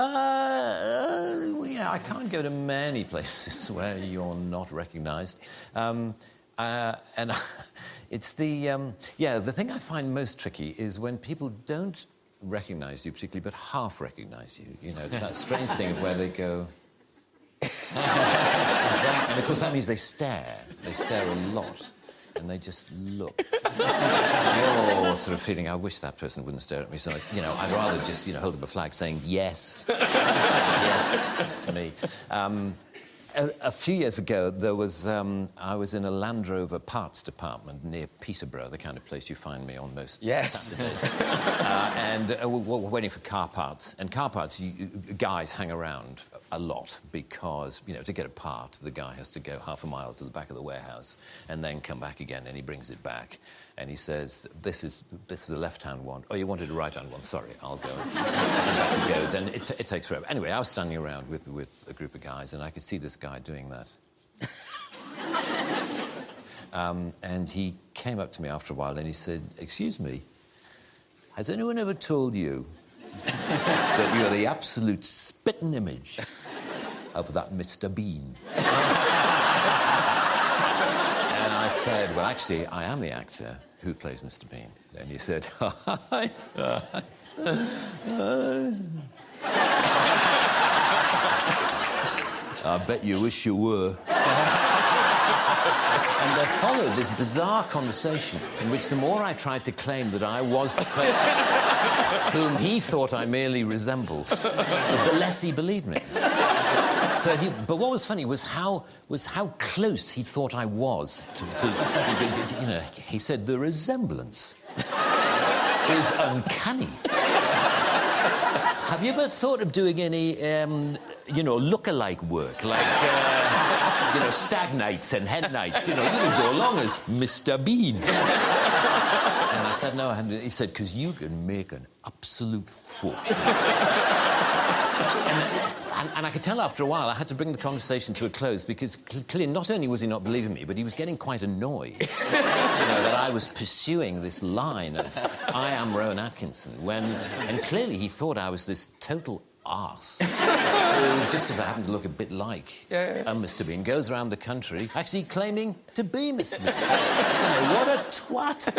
Well, yeah, I can't go to many places where you're not recognised. And it's the thing I find most tricky is when people don't recognise you particularly, but half recognise you. You know, it's that strange thing where they go... and of course that means they stare. They stare a lot. And they just look. You're sort of feeling, I wish that person wouldn't stare at me. So, you know, I'd rather just, you know, hold up a flag saying, yes. Yes, it's me. A few years ago, there was... I was in a Land Rover parts department near Peterborough, the kind of place you find me on most Saturdays. And we're waiting for car parts. And car parts, guys hang around a lot because, you know, to get a part, the guy has to go half a mile to the back of the warehouse and then come back again, and he brings it back. And he says, this is a left-hand one. Oh, you wanted a right-hand one? Sorry, I'll go. And back he goes, and it takes forever. Anyway, I was standing around with a group of guys, and I could see this guy doing that. And he came up to me after a while, and he said, excuse me, has anyone ever told you that you're the absolute spitting image of that Mr. Bean? And I said, well, actually, I am the actor who plays Mr. Bean. And he said, I bet you wish you were. And there followed this bizarre conversation in which the more I tried to claim that I was the person whom he thought I merely resembled, the less he believed me. But what was funny was how close he thought I was to you know, he said, the resemblance is uncanny. Have you ever thought of doing any, you know, look-alike work, like, you know, Stag Nights and Hen Nights? You know, you could go along as Mr. Bean. And I said, no, I hadn't. He said, because you can make an absolute fortune. And I could tell after a while I had to bring the conversation to a close because clearly not only was he not believing me, but he was getting quite annoyed, you know, that I was pursuing this line of I am Rowan Atkinson and clearly he thought I was this total arse who, just because I happened to look a bit like Mr. Bean, goes around the country actually claiming to be Mr. Bean. You know, what a twat.